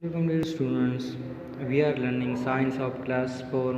Welcome dear students, we are learning science of class 4.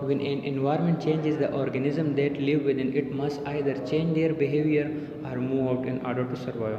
When an environment changes, the organism that live within it must either change their behavior or move out in order to survive.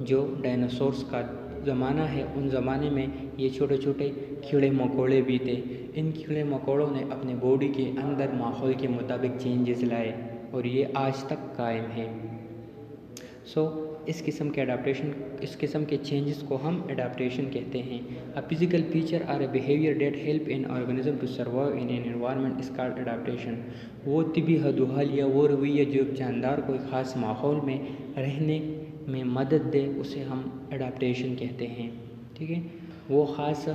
جو dinosaurs کا زمانہ ہے ان زمانے میں یہ چھوٹے چھوٹے کیڑے مکوڑے بھی تھے. ان کیڑے مکوڑوں نے اپنے باڈی کے اندر ماحول کے مطابق چینجز لائے اور یہ آج تک قائم ہیں. اس قسم کے چینجز کو ہم ایڈاپٹیشن کہتے ہیں. A physical feature or a behavior that help an organism to survive in an environment is called adaptation. وہ طبی حد و حال یا وہ رویہ جو ایک جاندار کو ایک خاص ماحول میں رہنے میں مدد دے اسے ہم ایڈاپٹیشن کہتے ہیں. ٹھیک ہے، وہ خاص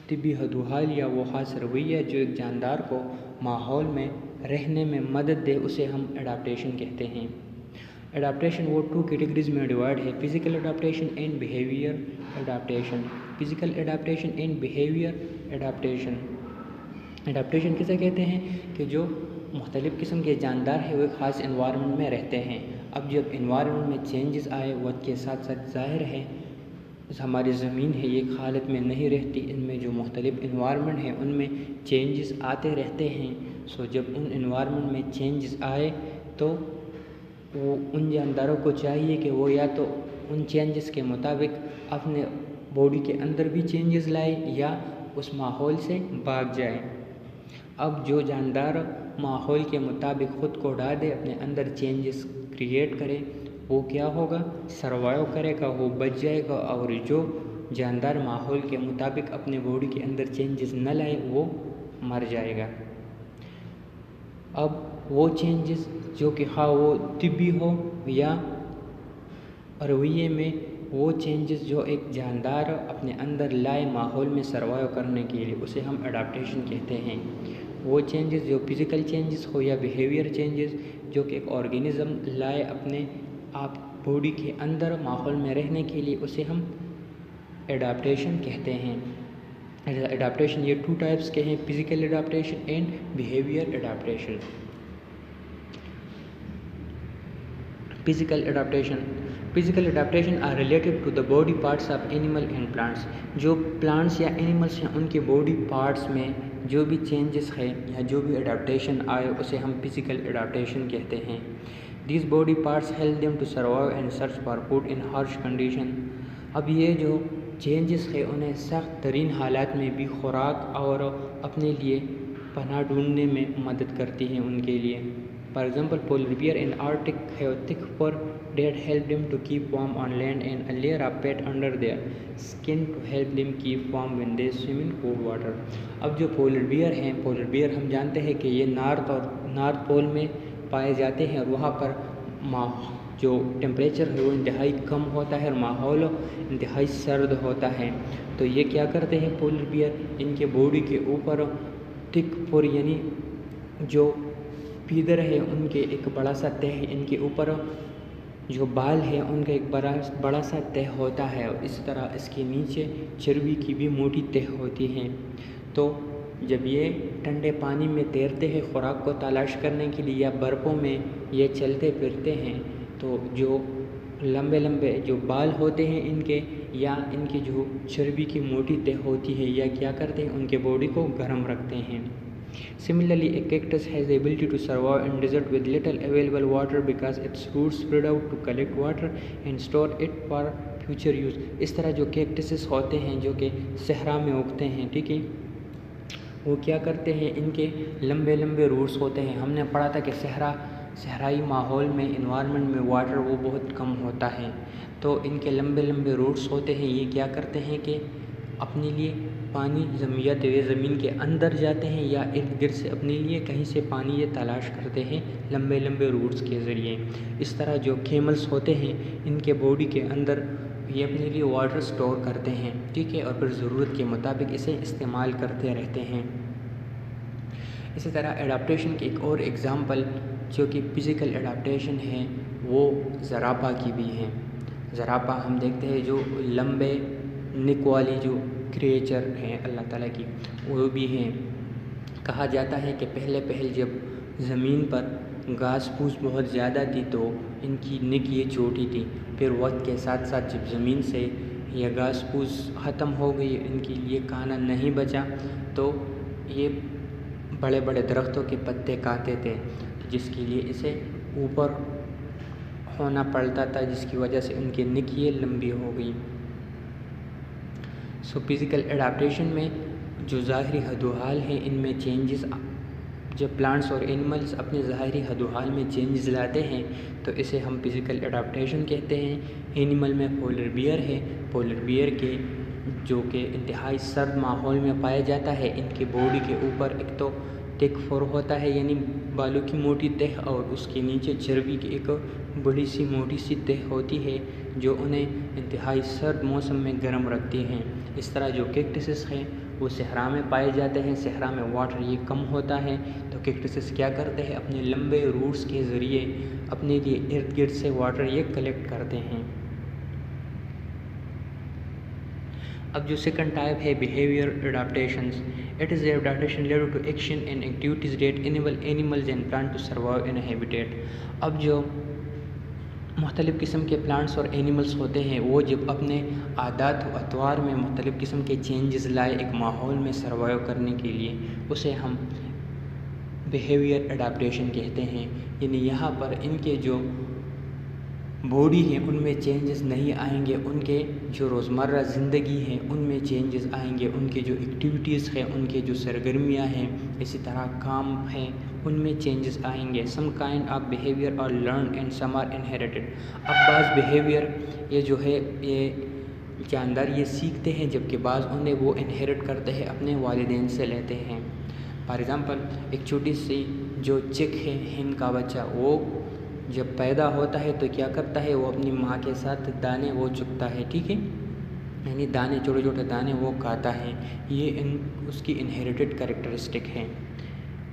طبی حد و حال یا وہ خاص رویہ جو ایک جاندار کو ماحول میں رہنے میں مدد دے اسے ہم ایڈاپٹیشن کہتے ہیں. ایڈاپٹیشن وہ 2 کیٹیگریز میں ڈیوائڈ ہے: physical adaptation and behaviour adaptation. Physical adaptation and behaviour adaptation. Adaptation کسے کہتے ہیں کہ جو مختلف قسم کے جاندار ہیں وہ ایک خاص انوائرمنٹ میں رہتے ہیں. اب جب انوائرمنٹ میں چینجز آئے وقت کے ساتھ ساتھ ظاہر ہے ہماری زمین ہے یہ ایک حالت میں نہیں رہتی، ان میں جو مختلف انوائرمنٹ ہیں ان میں چینجز آتے رہتے ہیں. جب ان انوائرمنٹ میں چینجز آئے تو وہ ان جانداروں کو چاہیے کہ وہ یا تو ان چینجز کے مطابق اپنے باڈی کے اندر بھی چینجز لائے یا اس ماحول سے بھاگ جائے. اب جو جاندار ماحول کے مطابق خود کو ڈال دے اپنے اندر چینجز کریٹ کرے وہ کیا ہوگا؟ سروائیو کرے گا، وہ بچ جائے گا. اور جو جاندار ماحول کے مطابق اپنے باڈی کے اندر چینجز نہ لائے وہ مر جائے گا. اب وہ چینجز جو کہ وہ طبی ہو یا رویے میں، وہ چینجز جو ایک جاندار اپنے اندر لائے ماحول میں سروائیو کرنے کے لیے اسے ہم ایڈاپٹیشن کہتے ہیں. وہ چینجز جو فزیکل چینجز ہو یا بیہیویئر چینجز جو کہ ایک آرگینزم لائے اپنے آپ باڈی کے اندر ماحول میں رہنے کے لیے اسے ہم ایڈاپٹیشن کہتے ہیں. ایڈاپٹیشن یہ 2 ٹائپس کے ہیں: physical adaptation and behaviour adaptation. Physical adaptation are related to the body parts of animal and plants. جو پلانٹس یا اینیملس ہیں ان کے باڈی پارٹس میں جو بھی چینجز ہے یا جو بھی ایڈاپٹیشن آئے اسے ہم فزیکل ایڈاپٹیشن کہتے ہیں. These body parts help them to survive and search for food in harsh condition. اب یہ جو چینجز ہے انہیں سخت ترین حالات میں بھی خوراک اور اپنے لیے پناہ ڈھونڈنے میں مدد کرتی ہیں ان کے لیے. For example, polar bear in Arctic have thick fur that help them to keep warm on land and a layer of fat under their skin to help them keep warm when they swim in cold water. اب جو polar beer ہیں، polar beer ہم جانتے ہیں کہ یہ north پول میں پائے جاتے ہیں اور وہاں پر جو ٹیمپریچر ہے وہ انتہائی کم ہوتا ہے اور ماحول انتہائی سرد ہوتا ہے. تو یہ کیا کرتے ہیں پولر بیئر، ان کے باڈی کے اوپر تھک فر یعنی جو پیدر ہے ان کے ایک بڑا سا تہ، ان کے اوپر جو بال ہے ان کا ایک بڑا سا تہ ہوتا ہے اور اس طرح اس کے نیچے چربی کی بھی موٹی تہ ہوتی ہے. تو جب یہ ٹھنڈے پانی میں تیرتے ہیں خوراک کو تلاش کرنے کے لیے یا برفوں میں یہ چلتے پھرتے ہیں تو جو لمبے جو بال ہوتے ہیں ان کے یا ان کی جو چربی کی موٹی تہ ہوتی ہے یا کیا کرتے ہیں ان کے باڈی کو گرم رکھتے ہیں. Similarly, a cactus has the ability to survive in desert with little available water because its roots spread out to collect water and store it for future use. اس طرح جو کیکٹسز ہوتے ہیں جو کہ صحرا میں اگتے ہیں، ٹھیک ہے، وہ کیا کرتے ہیں ان کے لمبے روٹس ہوتے ہیں. ہم نے پڑھا تھا کہ صحرائی ماحول میں انوائرمنٹ میں واٹر وہ بہت کم ہوتا ہے تو ان کے لمبے روٹس ہوتے ہیں. یہ کیا کرتے ہیں کہ اپنے لیے پانی زمین کے اندر جاتے ہیں یا ارد گرد سے اپنے لیے کہیں سے پانی یہ تلاش کرتے ہیں لمبے روٹس کے ذریعے. اس طرح جو کیملز ہوتے ہیں ان کے باڈی کے اندر یہ اپنے لیے واٹر سٹور کرتے ہیں، ٹھیک ہے، اور پھر ضرورت کے مطابق اسے استعمال کرتے رہتے ہیں. اسی طرح ایڈاپٹیشن کی ایک اور ایگزامپل جو کہ فزیکل ایڈاپٹیشن ہے وہ زرافہ کی بھی ہے. زرافہ ہم دیکھتے ہیں جو لمبے نک والی جو کریچر ہیں اللہ تعالیٰ کی وہ بھی ہیں. کہا جاتا ہے کہ پہلے جب زمین پر گھاس پھوس بہت زیادہ تھی تو ان کی نک یہ چھوٹی تھی. پھر وقت کے ساتھ ساتھ جب زمین سے یہ گھاس پھوس ختم ہو گئی، ان کے لیے کھانا نہیں بچا تو یہ بڑے درختوں کے پتے کھاتے تھے جس کے لیے اسے اوپر ہونا پڑتا تھا، جس کی وجہ سے ان کی نکیے لمبی ہو گئی۔ فزیکل ایڈاپٹیشن میں جو ظاہری حد و حال ہیں ان میں چینجز، جب پلانٹس اور اینیملز اپنے ظاہری حد و حال میں چینجز لاتے ہیں تو اسے ہم فزیکل ایڈاپٹیشن کہتے ہیں۔ اینیمل میں پولر بیئر ہے، پولر بیئر کے جو کہ انتہائی سرد ماحول میں پایا جاتا ہے، ان کی باڈی کے اوپر ایک تو تھک فر ہوتا ہے یعنی بالوں کی موٹی تہ، اور اس کے نیچے چربی کی ایک بڑی سی موٹی سی تہ ہوتی ہے جو انہیں انتہائی سرد موسم میں گرم رکھتی ہیں۔ اس طرح جو کیکٹسز ہیں وہ صحرا میں پائے جاتے ہیں، صحرا میں واٹر یہ کم ہوتا ہے تو کیکٹسز کیا کرتے ہیں، اپنے لمبے روٹس کے ذریعے اپنے لیے ارد گرد سے واٹر یہ کلیکٹ کرتے ہیں۔ اب جو سیکنڈ ٹائپ ہے behaviour adaptations, it is adaptation related to action and activities that enable animals and plant to survive in habitat. اب جو مختلف قسم کے پلانٹس اور اینیملز ہوتے ہیں وہ جب اپنے عادات و اطوار میں مختلف قسم کے چینجز لائے ایک ماحول میں سروائیو کرنے کے لیے، اسے ہم بیہیویئر ایڈاپٹیشن کہتے ہیں۔ یعنی یہاں پر ان کے جو باڈی ہیں ان میں چینجز نہیں آئیں گے، ان کے جو روزمرہ زندگی ہیں ان میں چینجز آئیں گے، ان کے جو ایکٹیویٹیز ہیں، ان کے جو سرگرمیاں ہیں، اسی طرح کام ہیں، ان میں چینجز آئیں گے۔ Some kind of behaviour are learned and some are inherited. اب بعض بیہیویئر یہ جو ہے یہ جاندار یہ سیکھتے ہیں، جبکہ بعض انہیں وہ انہیریٹ کرتے ہیں، اپنے والدین سے لیتے ہیں۔ فار ایگزامپل ایک چھوٹی سی جو چک ہے، ہن کا بچہ، وہ جب پیدا ہوتا ہے تو کیا کرتا ہے، وہ اپنی ماں کے ساتھ دانے وہ چگتا ہے، ٹھیک ہے، یعنی دانے چھوٹے چھوٹے دانے وہ کھاتا ہے۔ یہ اس کی انہیریٹڈ کریکٹرسٹک ہے۔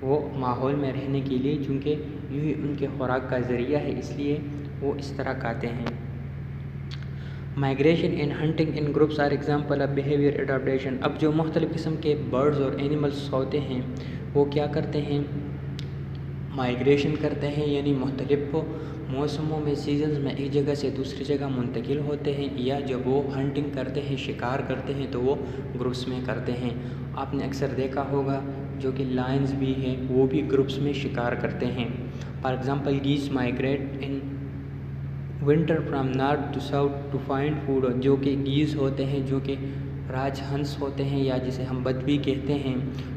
وہ ماحول میں رہنے کے لیے چونکہ یہی ان کے خوراک کا ذریعہ ہے، اس لیے وہ اس طرح کھاتے ہیں۔ Migration and hunting in groups are example of behaviour adaptation. اب جو مختلف قسم کے برڈز اور اینیملز ہوتے ہیں وہ کیا کرتے ہیں، مائگریشن کرتے ہیں، یعنی مختلف موسموں میں سیزنز میں ایک جگہ سے دوسری جگہ منتقل ہوتے ہیں، یا جب وہ ہنٹنگ کرتے ہیں، شکار کرتے ہیں تو وہ گروپس میں کرتے ہیں۔ آپ نے اکثر دیکھا ہوگا جو کہ لائنز بھی ہیں وہ بھی گروپس میں شکار کرتے ہیں۔ For example geese migrate in winter from north to south to find food. جو کہ گیز ہوتے ہیں، جو کہ راج ہنس ہوتے ہیں یا جسے ہم بدبی کہتے ہیں،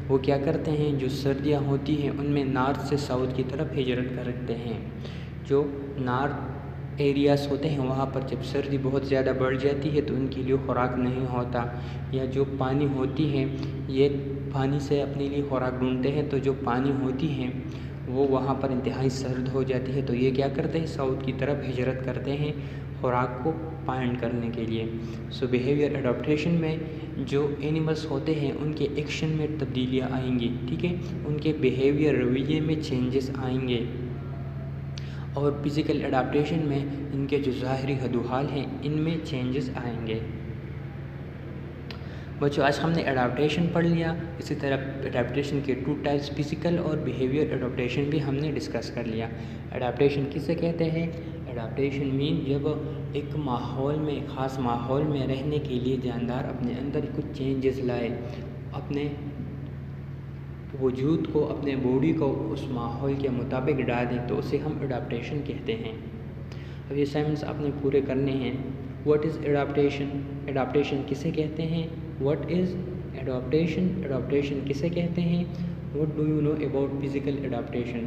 وہ کیا کرتے ہیں، جو سردیاں ہوتی ہیں ان میں نارتھ سے ساؤتھ کی طرف ہجرت کرتے ہیں۔ جو نارتھ ایریاز ہوتے ہیں وہاں پر جب سردی بہت زیادہ بڑھ جاتی ہے تو ان کے لیے خوراک نہیں ہوتا، یا جو پانی ہوتی ہے یہ پانی سے اپنے لیے خوراک ڈھونڈتے ہیں، تو جو پانی ہوتی ہیں وہ وہاں پر انتہائی سرد ہو جاتی ہے، تو یہ کیا کرتے ہیں، ساؤتھ کی طرف ہجرت کرتے ہیں خوراک کو فائنڈ کرنے کے لیے۔ بیہیویئر ایڈاپٹیشن میں جو اینیملز ہوتے ہیں ان کے ایکشن میں تبدیلیاں آئیں گی، ٹھیک ہے، ان کے بیہیویئر رویے میں چینجز آئیں گے۔ اور فزیکل ایڈاپٹیشن میں ان کے جو ظاہری حد و حال ہیں ان میں چینجز آئیں گے۔ بچوں آج ہم نے ایڈاپٹیشن پڑھ لیا، اسی طرح ایڈاپٹیشن کے 2 ٹائپس فزیکل اور بیہیویئر ایڈاپٹیشن بھی ہم نے ڈسکس کر لیا۔ ایڈاپٹیشن کسے کہتے ہیں، ایڈاپٹیشن مین جب ایک ماحول میں، خاص ماحول میں رہنے کے لیے جاندار اپنے اندر کچھ چینجز لائے، اپنے وجود کو، اپنے باڈی کو اس ماحول کے مطابق ڈال دیں تو اسے ہم ایڈاپٹیشن کہتے ہیں۔ اب یہ اسائنمنٹس آپ نے پورے کرنے ہیں۔ واٹ از ایڈاپٹیشن، ایڈاپٹیشن کسے کہتے ہیں، واٹ از ایڈاپٹیشن، ایڈاپٹیشن کسے کہتے ہیں، what do you know about physical adaptation,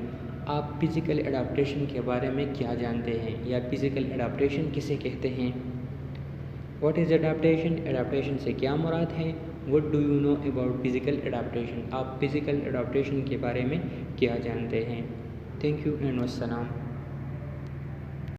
آپ فزیکل ایڈاپٹیشن کے بارے میں کیا جانتے ہیں، یا فزیکل ایڈاپٹیشن کسے کہتے ہیں۔ واٹ از ایڈاپٹیشن، ایڈاپٹیشن سے کیا مراد ہے، what do you know about physical adaptation, آپ فزیکل ایڈاپٹیشن کے بارے میں کیا جانتے ہیں۔ تھینک یو اینڈ والسلام۔